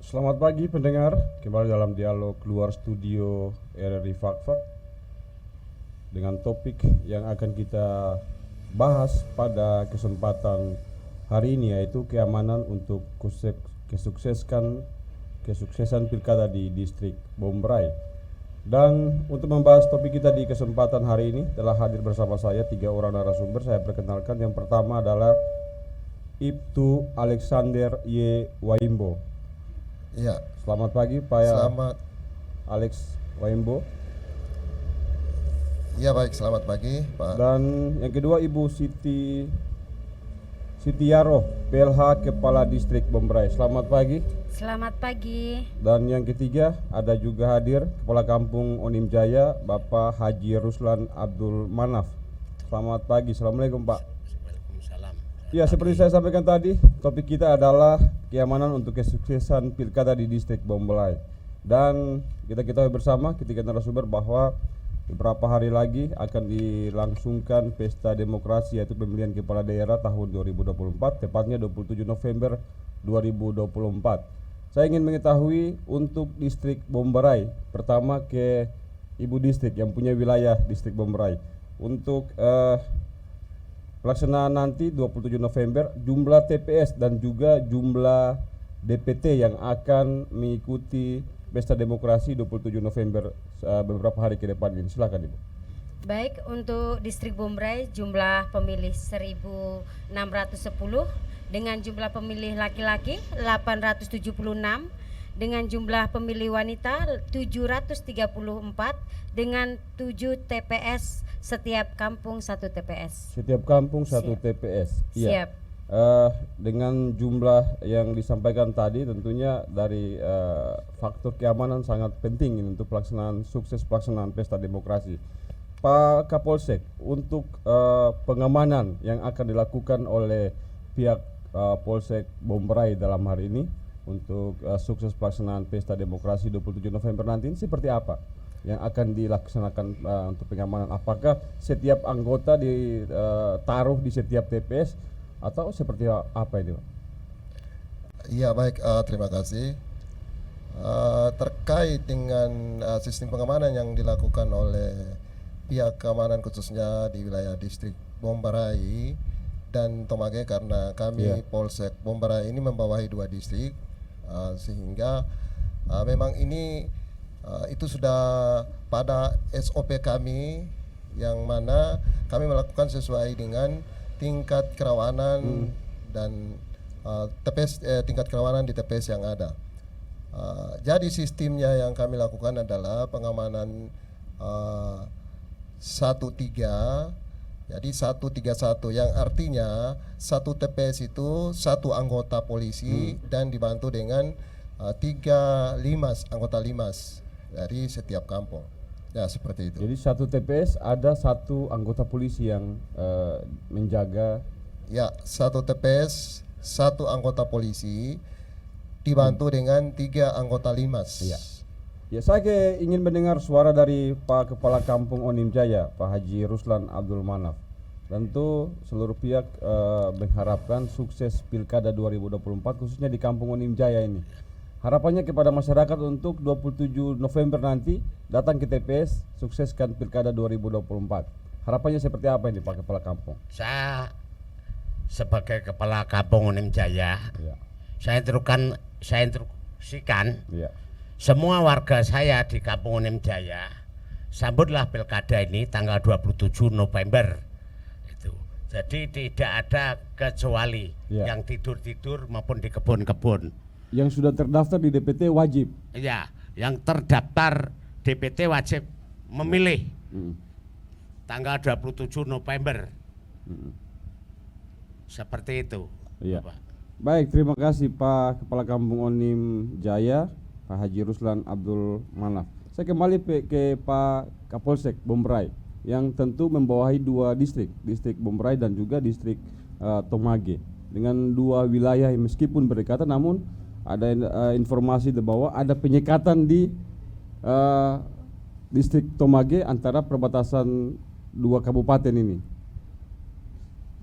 Selamat pagi pendengar, kembali dalam dialog luar studio RRI Fakfak dengan topik yang akan kita bahas pada kesempatan hari ini, yaitu keamanan untuk kesuksesan pilkada di distrik Bombray. Dan untuk membahas topik kita di kesempatan hari ini telah hadir bersama saya 3 orang narasumber. Saya perkenalkan, yang pertama adalah Ibtu Alexander Y. Waimbo. Ya, Selamat pagi Pak selamat. Alex Waimbo. Ya baik, selamat pagi Pak. Dan yang kedua Ibu Sitiaro, PLH Kepala Distrik Bombray. Selamat pagi. Selamat pagi. Dan yang ketiga ada juga hadir Kepala Kampung Onim Jaya, Bapak Haji Ruslan Abdul Manaf. Selamat pagi. Assalamualaikum Pak. Waalaikumsalam. Ya, seperti saya sampaikan tadi, topik kita adalah keamanan untuk kesuksesan pilkada di distrik Bombray. Dan kita ketahui bersama ketika narasumber bahwa beberapa hari lagi akan dilangsungkan pesta demokrasi, yaitu pemilihan kepala daerah tahun 2024, tepatnya 27 November 2024. Saya ingin mengetahui untuk distrik Bombray, pertama ke Ibu Distrik yang punya wilayah distrik Bombray. Untuk pelaksanaan nanti 27 November, jumlah TPS dan juga jumlah DPT yang akan mengikuti pesta demokrasi 27 November beberapa hari ke depan ini. Silakan Ibu. Baik, untuk distrik Bombray jumlah pemilih 1.610 dengan jumlah pemilih laki-laki 876, dengan jumlah pemilih wanita 734, dengan 7 TPS, setiap kampung 1 TPS. Setiap kampung 1 Siap. TPS. Siap. Dengan jumlah yang disampaikan tadi, tentunya dari faktor keamanan sangat penting ini untuk sukses pelaksanaan pesta demokrasi. Pak Kapolsek, untuk pengamanan yang akan dilakukan oleh pihak Polsek Bombray dalam hari ini untuk sukses pelaksanaan pesta demokrasi 27 November nanti ini seperti apa yang akan dilaksanakan untuk pengamanan? Apakah setiap anggota ditaruh di setiap TPS atau seperti apa ini Pak? Ya baik, terima kasih. Terkait dengan sistem pengamanan yang dilakukan oleh pihak keamanan khususnya di wilayah distrik Bombray dan Tomage, karena kami Polsek Bombray ini membawahi 2 distrik, sehingga memang ini itu sudah pada SOP kami, yang mana kami melakukan sesuai dengan tingkat kerawanan dan TPS, tingkat kerawanan di TPS yang ada. Jadi sistemnya yang kami lakukan adalah pengamanan 1-3. Jadi 1-3-1, yang artinya 1 TPS itu 1 anggota polisi dan dibantu dengan 3 limas, anggota limas dari setiap kampung. Ya, seperti itu. Jadi 1 TPS ada 1 anggota polisi yang menjaga. Ya, 1 TPS 1 anggota polisi dibantu dengan 3 anggota limas. Iya. Ya, saya ingin mendengar suara dari Pak Kepala Kampung Onim Jaya, Pak Haji Ruslan Abdul Manaf. Tentu seluruh pihak mengharapkan sukses pilkada 2024 khususnya di Kampung Onim Jaya ini. Harapannya kepada masyarakat untuk 27 November nanti datang ke TPS, sukseskan pilkada 2024. Harapannya seperti apa ini Pak Kepala Kampung? Saya sebagai Kepala Kampung Onim Jaya, Ya. saya instruksikan Ya. semua warga saya di Kampung Onim Jaya, sambutlah pilkada ini tanggal 27 November. Itu. Jadi tidak ada kecuali yang tidur-tidur maupun di kebun-kebun. Yang sudah terdaftar di DPT wajib. Ya, yang terdaftar DPT wajib memilih tanggal 27 November. Seperti itu. Iya. Bapak. Baik, terima kasih Pak Kepala Kampung Onim Jaya, Pak Haji Ruslan Abdul Manaf. Saya kembali ke Pak Kapolsek Bombray yang tentu membawahi 2 distrik, distrik Bombray dan juga distrik Tomage, dengan 2 wilayah yang meskipun berdekatan, namun ada informasi bahwa ada penyekatan di distrik Tomage antara perbatasan 2 kabupaten ini.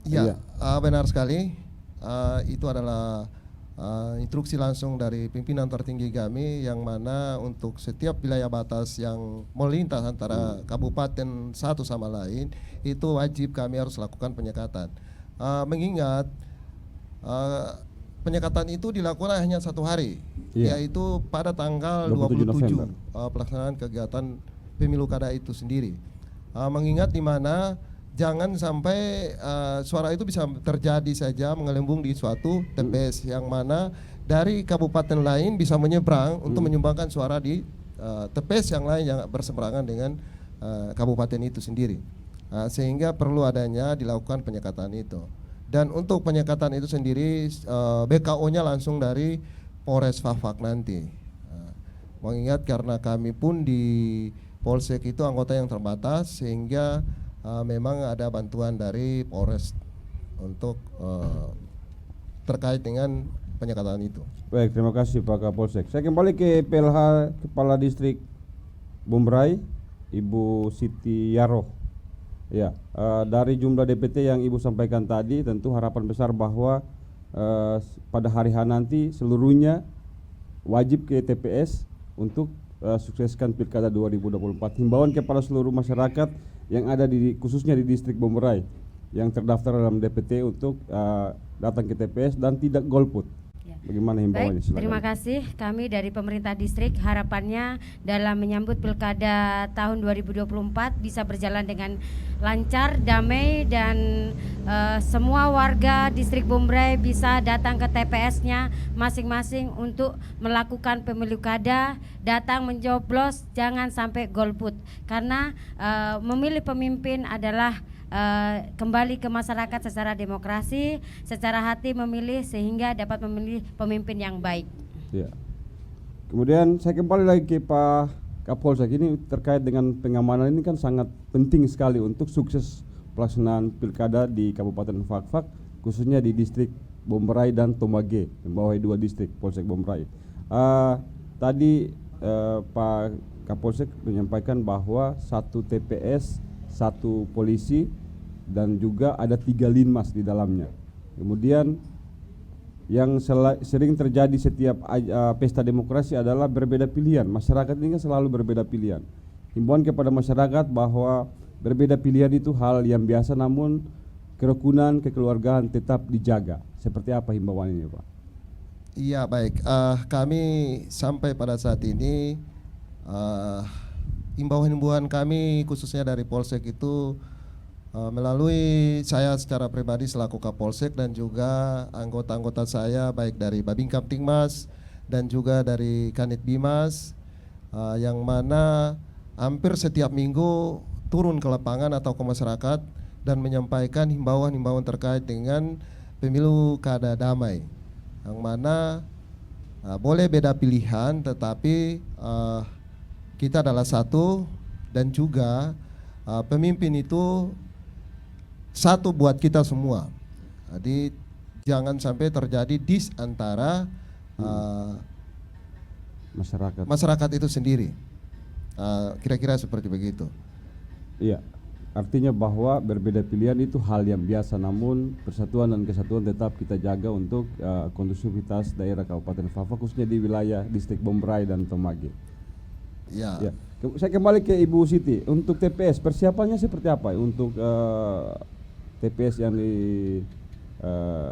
Ya, benar sekali. Itu adalah instruksi langsung dari pimpinan tertinggi kami yang mana untuk setiap wilayah batas yang melintas antara kabupaten satu sama lain itu wajib kami harus lakukan penyekatan. Mengingat penyekatan itu dilakukan hanya 1 hari, yaitu pada tanggal 27 pelaksanaan kegiatan pemilu kada itu sendiri. Mengingat di mana jangan sampai suara itu bisa terjadi saja mengelembung di suatu TPS yang mana dari kabupaten lain bisa menyeberang untuk menyumbangkan suara di TPS yang lain yang berseberangan dengan kabupaten itu sendiri. Sehingga perlu adanya dilakukan penyekatan itu. Dan untuk penyekatan itu sendiri BKO-nya langsung dari Polres Fafak nanti. Mengingat karena kami pun di Polsek itu anggota yang terbatas sehingga memang ada bantuan dari Polres untuk terkait dengan penyekatan itu. Baik, terima kasih Pak Kapolsek. Saya kembali ke PLH Kepala Distrik Bombray, Ibu Siti Yaroh. Ya, dari jumlah DPT yang Ibu sampaikan tadi, tentu harapan besar bahwa pada hari H nanti seluruhnya wajib ke TPS untuk sukseskan Pilkada 2024. Himbauan kepada seluruh masyarakat yang ada khususnya di distrik Bombray yang terdaftar dalam DPT untuk datang ke TPS dan tidak golput. Bagaimana himbauannya? Baik, terima kasih. Kami dari pemerintah distrik harapannya dalam menyambut Pilkada tahun 2024 bisa berjalan dengan lancar, damai dan semua warga distrik Bombray bisa datang ke TPS-nya masing-masing untuk melakukan pemilu kada, datang mencoblos, jangan sampai golput. Karena memilih pemimpin adalah kembali ke masyarakat secara demokrasi, secara hati memilih sehingga dapat memilih pemimpin yang baik. Ya. Kemudian saya kembali lagi ke Pak Kapolsek, ini terkait dengan pengamanan ini kan sangat penting sekali untuk sukses pelaksanaan pilkada di Kabupaten Fak-Fak, khususnya di distrik Bombray dan Tomage, membawahi 2 distrik Polsek Bombray. Tadi Pak Kapolsek menyampaikan bahwa 1 TPS, 1 polisi dan juga ada 3 linmas di dalamnya. Kemudian yang sering terjadi setiap pesta demokrasi adalah berbeda pilihan. Masyarakat ini kan selalu berbeda pilihan. Himbauan kepada masyarakat bahwa berbeda pilihan itu hal yang biasa, namun kerukunan, kekeluargaan tetap dijaga. Seperti apa himbauan ini, Pak? Iya, baik. Kami sampai pada saat ini himbauan kami khususnya dari Polsek itu melalui saya secara pribadi selaku Kapolsek dan juga anggota-anggota saya baik dari Babin Kamtibmas dan juga dari Kanit Bimas yang mana hampir setiap minggu turun ke lapangan atau ke masyarakat dan menyampaikan himbauan-himbauan terkait dengan pemilu kada damai yang mana boleh beda pilihan tetapi kita adalah satu dan juga pemimpin itu satu buat kita semua. Jadi jangan sampai terjadi dis antara masyarakat itu sendiri. Kira-kira seperti begitu. Iya, artinya bahwa berbeda pilihan itu hal yang biasa, namun persatuan dan kesatuan tetap kita jaga untuk kondusivitas daerah Kabupaten Fak-Fak, khususnya di wilayah distrik Bombray dan Tomage. Ya. Ya. Saya kembali ke Ibu Siti. Untuk TPS persiapannya seperti apa untuk TPS yang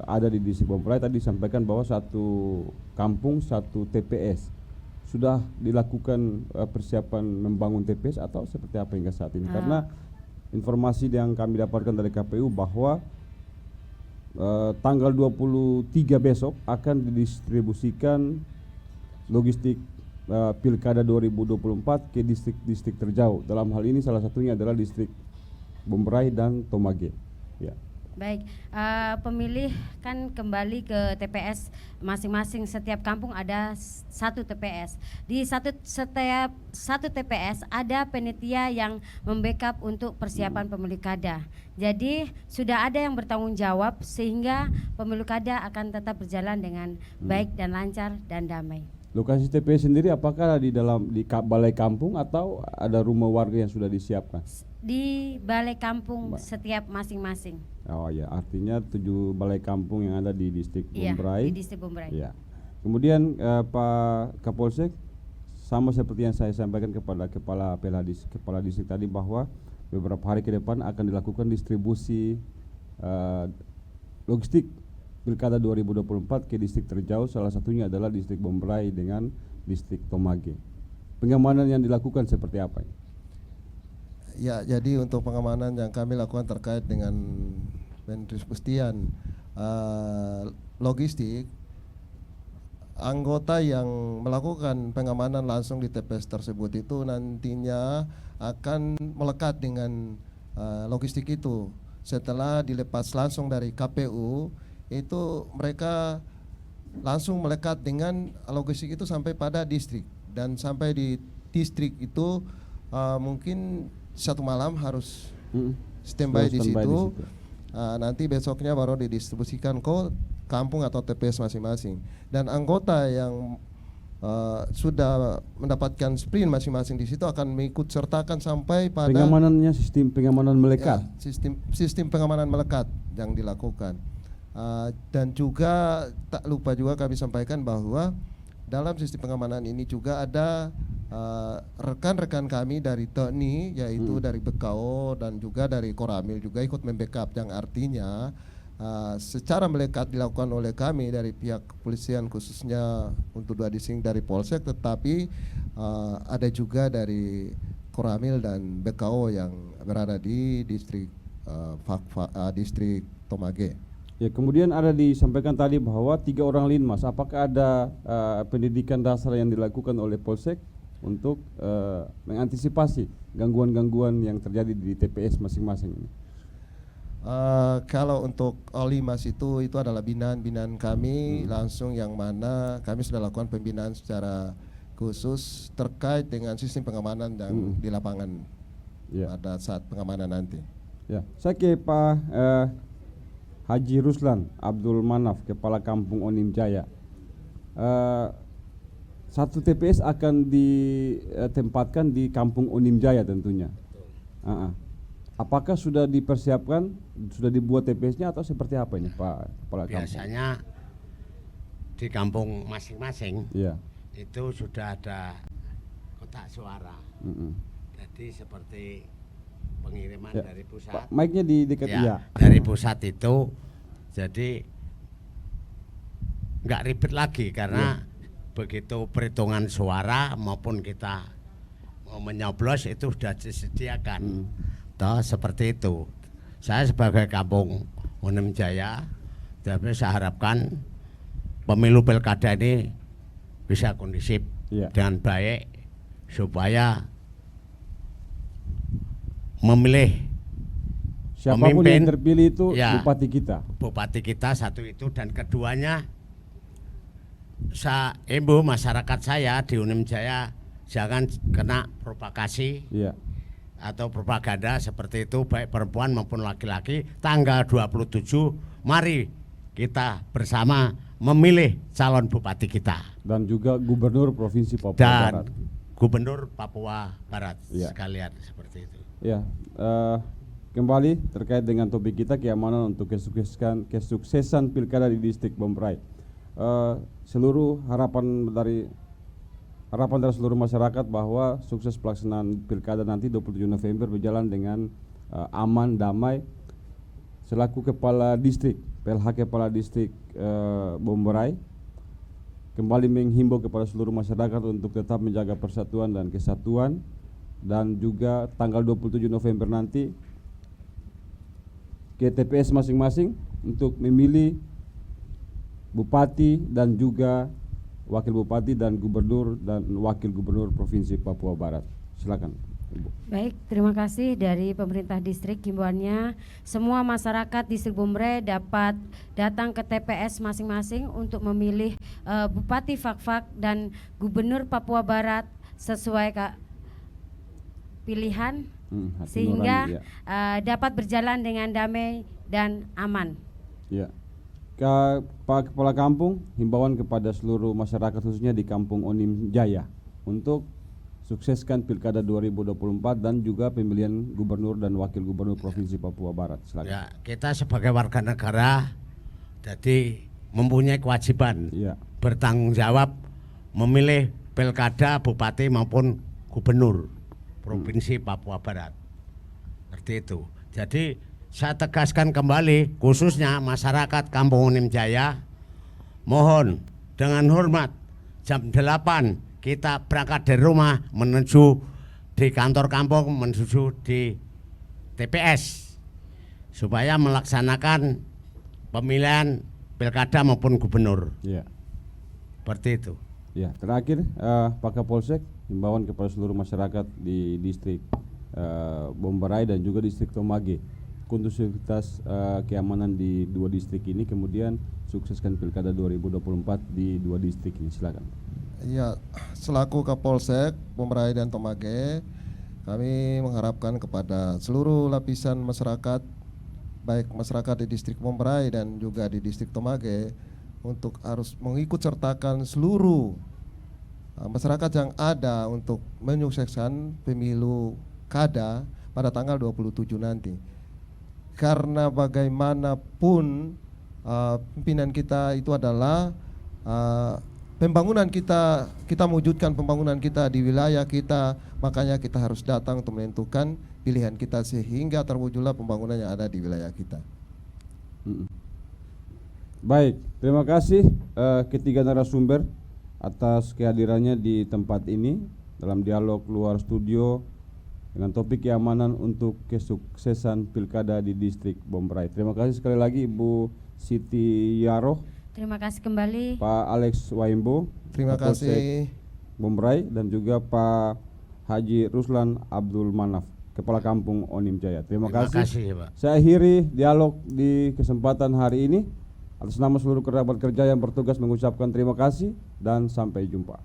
ada di distrik Bombray? Tadi disampaikan bahwa 1 kampung 1 TPS. Sudah dilakukan persiapan membangun TPS atau seperti apa hingga saat ini? Karena informasi yang kami dapatkan dari KPU bahwa tanggal 23 besok akan didistribusikan logistik Pilkada 2024 ke distrik-distrik terjauh. Dalam hal ini salah satunya adalah distrik Bombray dan Tomage. Ya. Baik, pemilih kan kembali ke TPS masing-masing, setiap kampung ada 1 TPS. Di setiap 1 TPS ada panitia yang membackup untuk persiapan pemilu kada. Jadi sudah ada yang bertanggung jawab sehingga pemilu kada akan tetap berjalan dengan baik dan lancar dan damai. Lokasi TPS sendiri apakah di balai kampung atau ada rumah warga yang sudah disiapkan? Di balai kampung setiap masing-masing. Oh ya, artinya 7 balai kampung yang ada di distrik Iya, Bombray. di distrik Bombray. Ya. Kemudian Pak Kapolsek, sama seperti yang saya sampaikan kepada kepala distrik tadi, bahwa beberapa hari ke depan akan dilakukan distribusi logistik Pilkada 2024 ke distrik terjauh, salah satunya adalah distrik Bombray dengan distrik Tomage. Pengamanan yang dilakukan seperti apa? Ya, jadi untuk pengamanan yang kami lakukan terkait dengan pendistribusian logistik, anggota yang melakukan pengamanan langsung di TPS tersebut itu nantinya akan melekat dengan logistik itu. Setelah dilepas langsung dari KPU, itu mereka langsung melekat dengan logistik itu sampai pada distrik, dan sampai di distrik itu mungkin 1 malam harus standby di situ. Nanti besoknya baru didistribusikan ke kampung atau TPS masing-masing. Dan anggota yang sudah mendapatkan sprint masing-masing di situ akan mengikut sertakan sampai pada pengamanannya, sistem pengamanan melekat. Ya, sistem pengamanan melekat yang dilakukan. Dan juga tak lupa juga kami sampaikan bahwa dalam sistem pengamanan ini juga ada rekan-rekan kami dari TNI, yaitu dari BKO dan juga dari Koramil juga ikut membackup, yang artinya secara melekat dilakukan oleh kami dari pihak kepolisian, khususnya untuk 2 distrik dari Polsek, tetapi ada juga dari Koramil dan BKO yang berada di distrik distrik Tomage. Ya, kemudian ada disampaikan tadi bahwa 3 orang linmas. Apakah ada pendidikan dasar yang dilakukan oleh Polsek untuk mengantisipasi gangguan-gangguan yang terjadi di TPS masing-masing ini? Kalau untuk Limas itu adalah binaan kami langsung, yang mana kami sudah lakukan pembinaan secara khusus terkait dengan sistem pengamanan dan di lapangan pada saat pengamanan nanti. Ya, saya ke Pak Haji Ruslan Abdul Manaf, Kepala Kampung Onim Jaya. 1 TPS akan ditempatkan di Kampung Onim Jaya tentunya. Apakah sudah dipersiapkan, sudah dibuat TPS-nya atau seperti apa ini Pak Kepala Kampung? Biasanya di kampung masing-masing itu sudah ada kotak suara. Jadi seperti pengiriman dari pusat. Mic-nya di dekat dari pusat itu, jadi nggak ribet lagi karena begitu perhitungan suara maupun kita mau menyoblos itu sudah disediakan. Toh seperti itu. Saya sebagai Kampung Onim Jaya, tapi saya harapkan pemilu pilkada ini bisa kondusif dengan baik supaya memilih siapapun pemimpin yang terpilih itu bupati kita 1 itu, dan keduanya saya imbau masyarakat saya di Onim Jaya jangan kena provokasi atau propaganda seperti itu, baik perempuan maupun laki-laki. Tanggal 27 mari kita bersama memilih calon bupati kita dan juga gubernur provinsi Papua Barat. Gubernur Papua Barat sekalian, seperti itu. Ya, kembali terkait dengan topik kita, keamanan untuk kesuksesan pilkada di distrik Bombray. Seluruh harapan dari seluruh masyarakat bahwa sukses pelaksanaan pilkada nanti 27 November berjalan dengan aman, damai. Selaku Kepala Distrik, PLH Kepala Distrik Bombray, kembali menghimbau kepada seluruh masyarakat untuk tetap menjaga persatuan dan kesatuan, dan juga tanggal 27 November nanti ke TPS masing-masing untuk memilih bupati dan juga wakil bupati dan gubernur dan wakil gubernur Provinsi Papua Barat. Silakan, Ibu. Baik, terima kasih dari pemerintah distrik. Himbauannya semua masyarakat distrik Bombray dapat datang ke TPS masing-masing untuk memilih bupati Fakfak dan gubernur Papua Barat sesuai pilihan sehingga dapat berjalan dengan damai dan aman. Ya. Pak Kepala Kampung, himbauan kepada seluruh masyarakat khususnya di Kampung Onim Jaya untuk sukseskan Pilkada 2024 dan juga pemilihan gubernur dan wakil gubernur Provinsi Papua Barat. Silakan. Ya, kita sebagai warga negara jadi mempunyai kewajiban bertanggung jawab memilih pilkada bupati maupun gubernur Provinsi Papua Barat. Seperti itu. Jadi saya tegaskan kembali khususnya masyarakat Kampung Onim Jaya, mohon dengan hormat jam 8 kita berangkat dari rumah menuju di kantor kampung, menuju di TPS supaya melaksanakan pemilihan pilkada maupun gubernur. Ya. Seperti itu. Ya, terakhir Pak Kapolsek, himbauan kepada seluruh masyarakat di distrik Bomberai dan juga distrik Tomage, kondusivitas keamanan di dua distrik ini, kemudian sukseskan Pilkada 2024 di dua distrik ini. Silakan. Ya, selaku Kapolsek Bomberai dan Tomage, kami mengharapkan kepada seluruh lapisan masyarakat, baik masyarakat di distrik Bomberai dan juga di distrik Tomage, untuk harus mengikut sertakan seluruh masyarakat yang ada untuk menyukseskan pemilu kada pada tanggal 27 nanti. Karena bagaimanapun pimpinan kita itu adalah pembangunan kita mewujudkan pembangunan kita di wilayah kita, makanya kita harus datang untuk menentukan pilihan kita sehingga terwujudlah pembangunan yang ada di wilayah kita. Baik, terima kasih ketiga narasumber atas kehadirannya di tempat ini dalam dialog luar studio dengan topik keamanan untuk kesuksesan Pilkada di distrik Bomberai. Terima kasih sekali lagi Ibu Siti Yaroh. Terima kasih kembali Pak Alex Waimbo. Terima kasih Bomberai, dan juga Pak Haji Ruslan Abdul Manaf, Kepala Kampung Onim Jaya. Terima kasih. Pak. Saya akhiri dialog di kesempatan hari ini. Atas nama seluruh kerabat kerja yang bertugas mengucapkan terima kasih dan sampai jumpa.